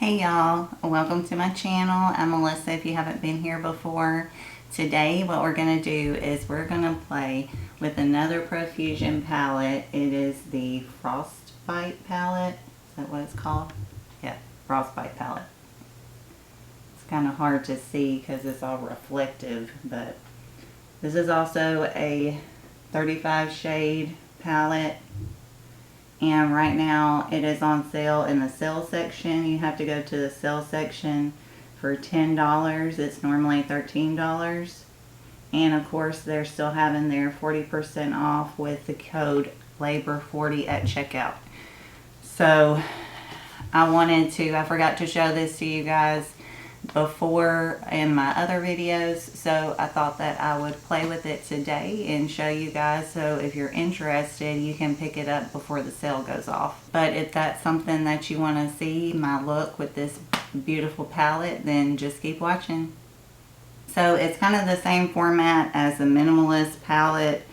Hey y'all, welcome to my channel. I'm Melissa if you haven't been here before. Today what we're going to do is we're going to play with another Profusion palette. It is the Frostbite palette. Is that what it's called? Yeah, Frostbite palette. It's kind of hard to see because it's all reflective, but this is also a 35 shade palette. And right now it is on sale in the sale section. You have to go to the sale section for $10. It's normally $13. And of course they're still having their 40% off with the code LABOR40 at checkout. So I forgot to show this to you guys before in my other videos, so I thought that I would play with it today and show you guys, so if you're interested you can pick it up before the sale goes off. But if that's something that you want to see, my look with this beautiful palette, then just keep watching. So it's kind of the same format as the minimalist palette,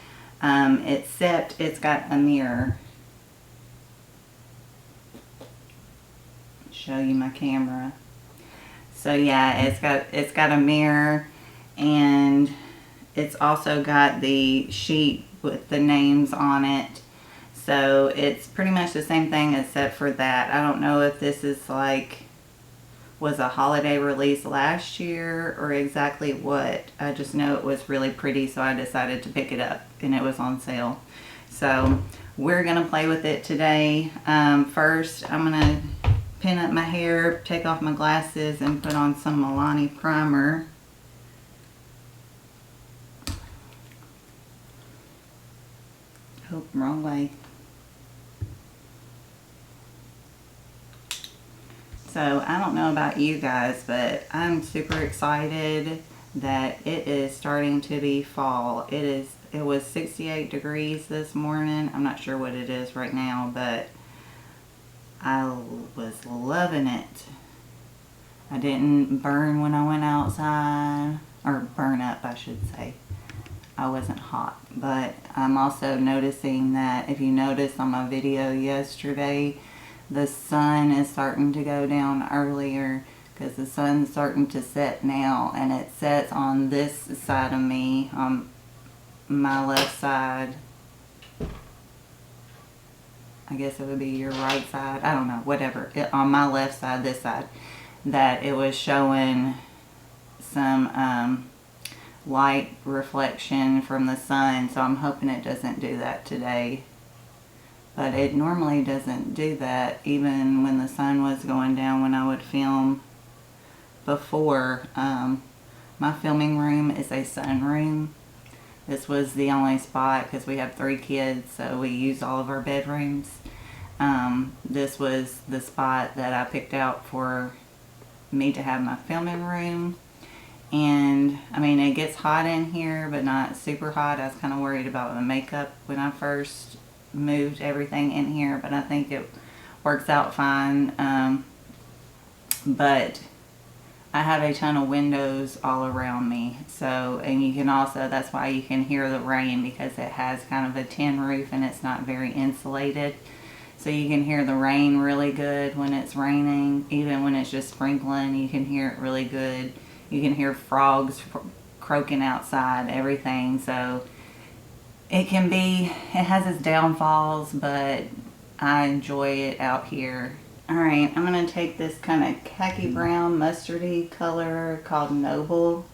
except it's got a mirror. Show you my camera. So yeah, it's got a mirror, and it's also got the sheet with the names on it. So it's pretty much the same thing except for that. I don't know if this is was a holiday release last year or exactly what. I just know it was really pretty, so I decided to pick it up and it was on sale. So we're gonna play with it today. First I'm gonna pin up my hair, take off my glasses, and put on some Milani primer. Oh, wrong way. So I don't know about you guys, but I'm super excited that it is starting to be fall. It was 68 degrees this morning. I'm not sure what it is right now, but I was loving it. I didn't burn when I went outside, or burn up I should say. I wasn't hot, but I'm also noticing that if you noticed on my video yesterday, the sun is starting to go down earlier because the sun's starting to set now, and it sets on this side of me, on my left side. I guess it would be your right side. I don't know, whatever. On my left side, this side, that it was showing some light reflection from the sun. So I'm hoping it doesn't do that today. But it normally doesn't do that, even when the sun was going down when I would film before. My filming room is a sunroom. This was the only spot because we have 3 kids, so we use all of our bedrooms. This was the spot that I picked out for me to have my filming room. And I mean, it gets hot in here, but not super hot. I was kind of worried about my makeup when I first moved everything in here, but I think it works out fine. But I have a ton of windows all around me, so, and you can also, that's why you can hear the rain, because it has kind of a tin roof and it's not very insulated, so you can hear the rain really good when it's raining. Even when it's just sprinkling, you can hear it really good. You can hear frogs croaking outside, everything. So it has its downfalls, but I enjoy it out here. Alright, I'm going to take this kind of khaki brown mustardy color called Noble.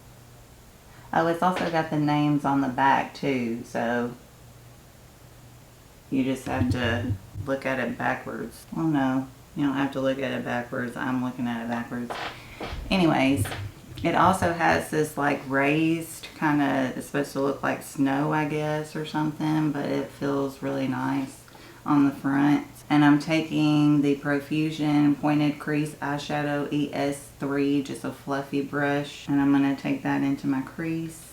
Oh, it's also got the names on the back too, so you just have to look at it backwards. Oh no, you don't have to look at it backwards. I'm looking at it backwards. Anyways, it also has this like raised kind of, it's supposed to look like snow I guess or something, but it feels really nice on the front. And I'm taking the Profusion Pointed Crease Eyeshadow ES3, just a fluffy brush, and I'm going to take that into my crease.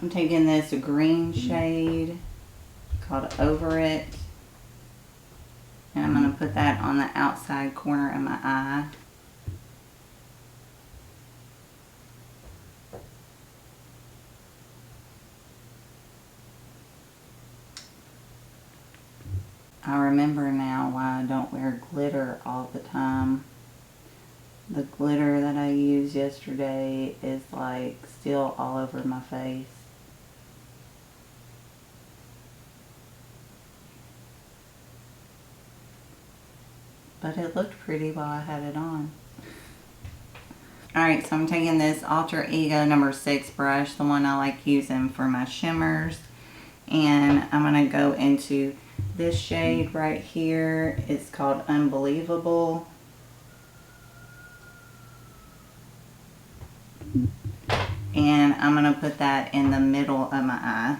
I'm taking this green shade called Over It, and I'm going to put that on the outside corner of my eye. I remember now why I don't wear glitter all the time. The glitter that I used yesterday is like still all over my face. But it looked pretty while I had it on. Alright, so I'm taking this Alter Ego number 6 brush, the one I like using for my shimmers. And I'm going to go into this shade right here. It's called Unbelievable. And I'm going to put that in the middle of my eye.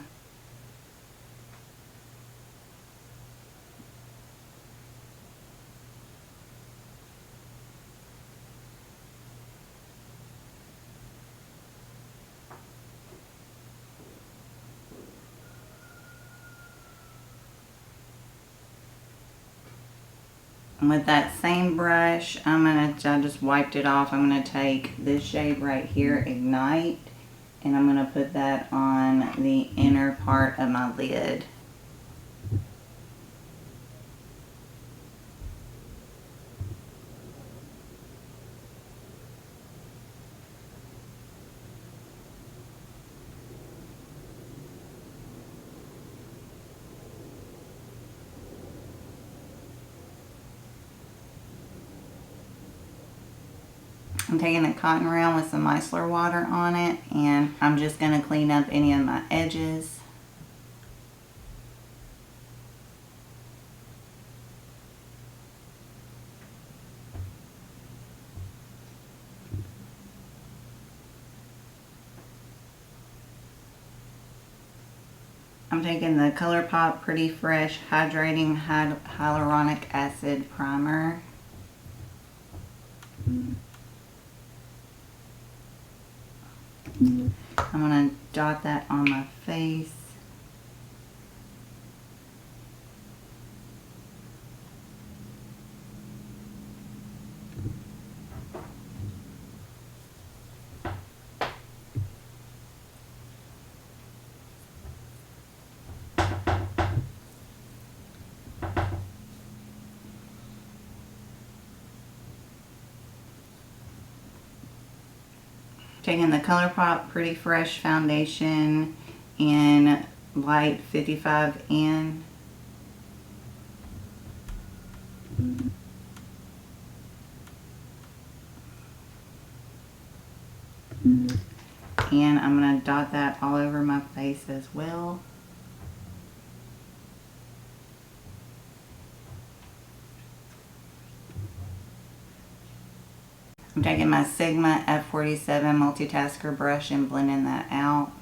And with that same brush, I just wiped it off. I'm going to take this shade right here, Ignite, and I'm going to put that on the inner part of my lid. I'm taking a cotton round with some micellar water on it, and I'm just going to clean up any of my edges. I'm taking the ColourPop Pretty Fresh Hydrating Hyaluronic Acid Primer. I'm going to dot that on my face. Taking the ColourPop Pretty Fresh Foundation in Light 55N. And I'm going to dot that all over my face as well. I'm taking my Sigma F47 multitasker brush and blending that out.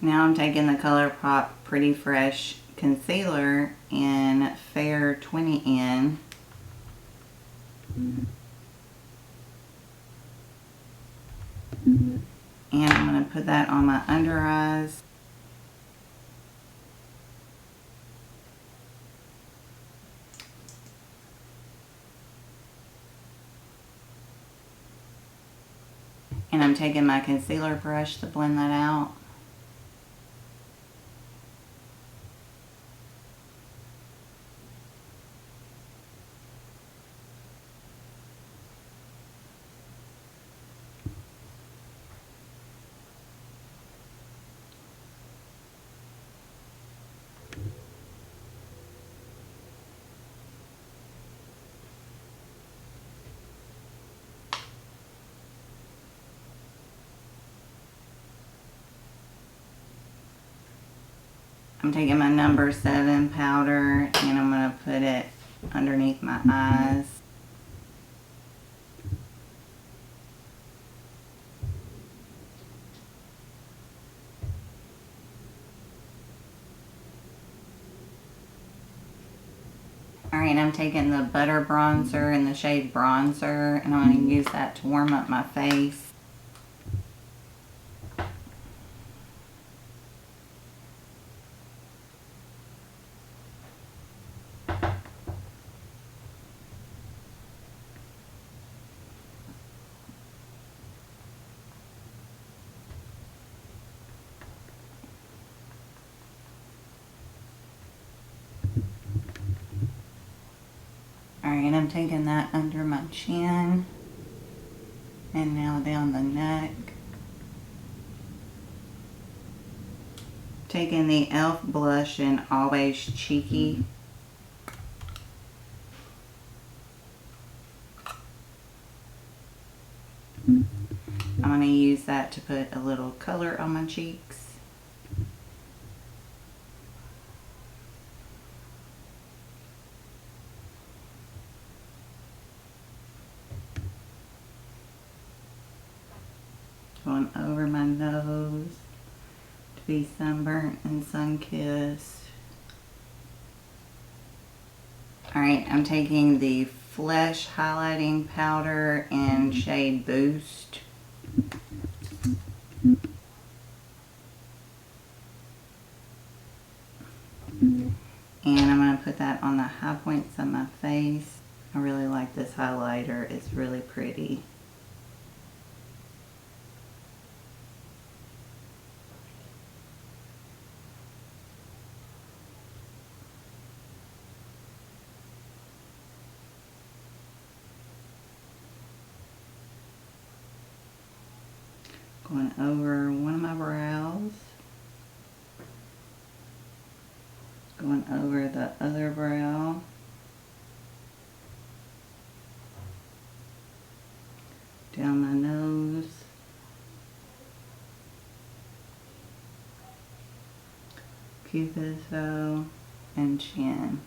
Now I'm taking the ColourPop Pretty Fresh Concealer in Fair 20N. And I'm going to put that on my under eyes. And I'm taking my concealer brush to blend that out. I'm taking my number 7 powder and I'm going to put it underneath my eyes. Alright, I'm taking the Butter Bronzer in the shade Bronzer, and I'm going to use that to warm up my face. Alright, I'm taking that under my chin and now down the neck. Taking the e.l.f. blush in Always Cheeky. I'm going to use that to put a little color on my cheeks. Going over my nose to be sunburnt and sun-kissed. Alright, I'm taking the Flesh highlighting powder in shade Boost. And I'm going to put that on the high points of my face. I really like this highlighter. It's really pretty. Going over one of my brows. Going over the other brow. Down my nose. Cupid's bow and chin.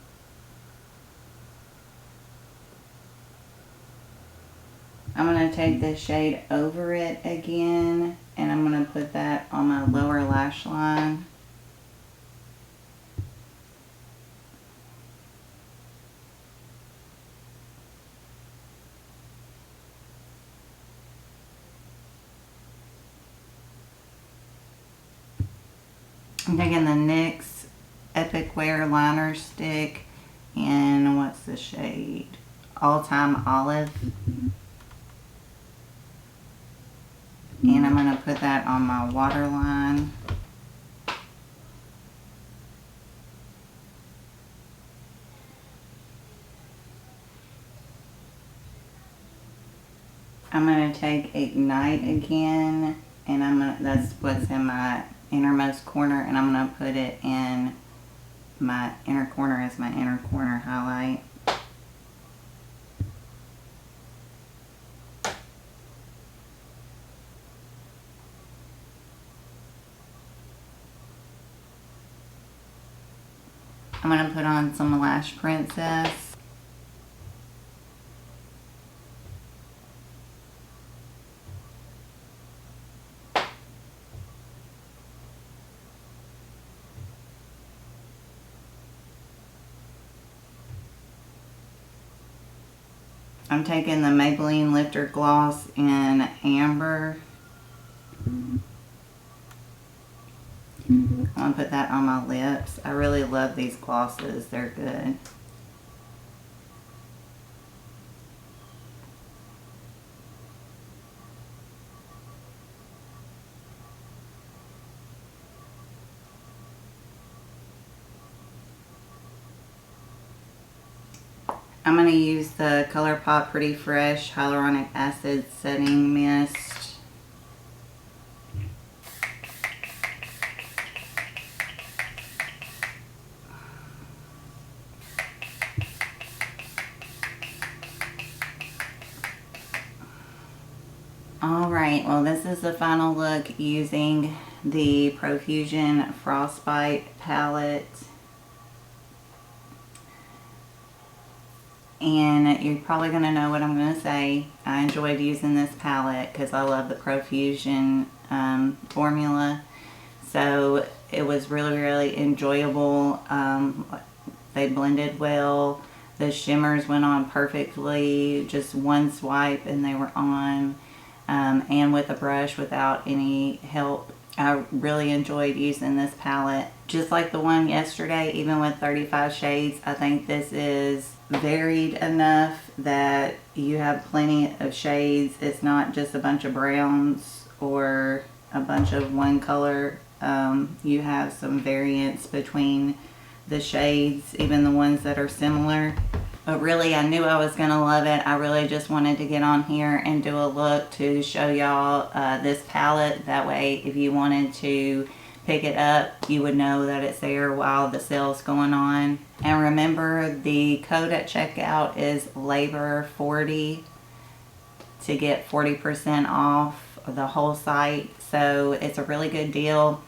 I'm going to take this shade Over It again, and I'm going to put that on my lower lash line. I'm taking the NYX Epic Wear Liner Stick in, what's the shade? All Time Olive. And I'm going to put that on my waterline. I'm going to take Ignite again, and that's what's in my innermost corner, and I'm going to put it in my inner corner as my inner corner highlight. I'm going to put on some Lash Princess. I'm taking the Maybelline Lifter Gloss in Amber. I'm going to put that on my lips. I really love these glosses. They're good. I'm going to use the ColourPop Pretty Fresh Hyaluronic Acid Setting Mist. Alright, well this is the final look using the Profusion Frostbite palette. And you're probably going to know what I'm going to say. I enjoyed using this palette because I love the Profusion formula. So it was really, really enjoyable. They blended well. The shimmers went on perfectly, just one swipe and they were on, and with a brush without any help. I really enjoyed using this palette. Just like the one yesterday, even with 35 shades, I think this is varied enough that you have plenty of shades. It's not just a bunch of browns or a bunch of one color. You have some variance between the shades, even the ones that are similar. But really, I knew I was going to love it. I really just wanted to get on here and do a look to show y'all this palette. That way, if you wanted to pick it up, you would know that it's there while the sale's going on. And remember, the code at checkout is LABOR40 to get 40% off the whole site. So it's a really good deal.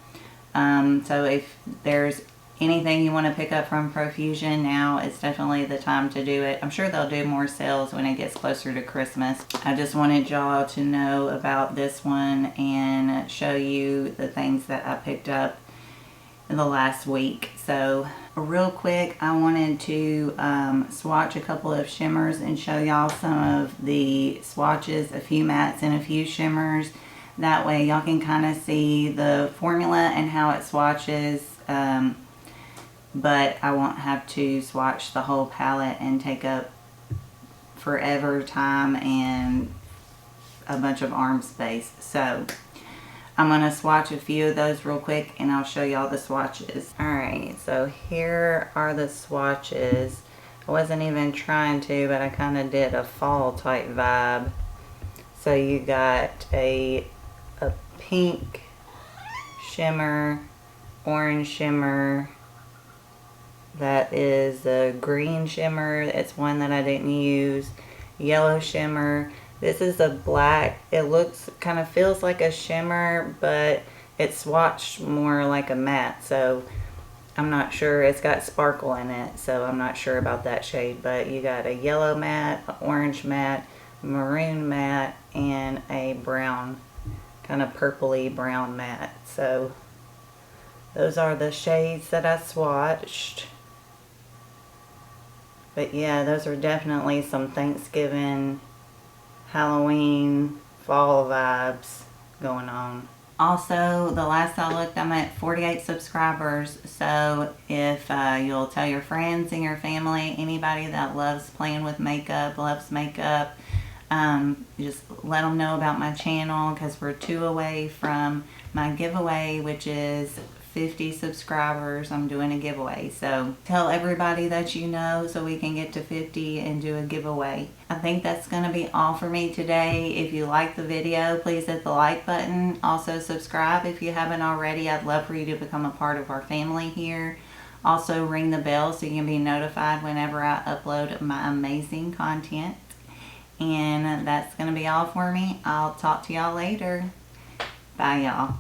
So if there's anything you want to pick up from Profusion, now it's definitely the time to do it. I'm sure they'll do more sales when it gets closer to Christmas. I just wanted y'all to know about this one and show you the things that I picked up in the last week. So real quick, I wanted to swatch a couple of shimmers and show y'all some of the swatches, a few mattes and a few shimmers. That way y'all can kind of see the formula and how it swatches. But I won't have to swatch the whole palette and take up forever time and a bunch of arm space. So I'm going to swatch a few of those real quick and I'll show y'all the swatches. Alright, so here are the swatches. I wasn't even trying to, but I kind of did a fall type vibe. So you got a pink shimmer, orange shimmer, that is a green shimmer. It's one that I didn't use. Yellow shimmer. This is a black. It looks, kind of feels like a shimmer, but it's swatched more like a matte. So I'm not sure. It's got sparkle in it, so I'm not sure about that shade. But you got a yellow matte, orange matte, maroon matte, and a brown, kind of purpley brown matte. So those are the shades that I swatched. But yeah, those are definitely some Thanksgiving, Halloween, fall vibes going on. Also, the last I looked, I'm at 48 subscribers. So if you'll tell your friends and your family, anybody that loves playing with makeup, loves makeup, just let them know about my channel, because we're 2 away from my giveaway, which is 50 subscribers. I'm doing a giveaway, so tell everybody that you know so we can get to 50 and do a giveaway. I think that's going to be all for me today. If you like the video, please hit the like button. Also subscribe if you haven't already. I'd love for you to become a part of our family here. Also ring the bell so you can be notified whenever I upload my amazing content. And that's going to be all for me. I'll talk to y'all later. Bye y'all.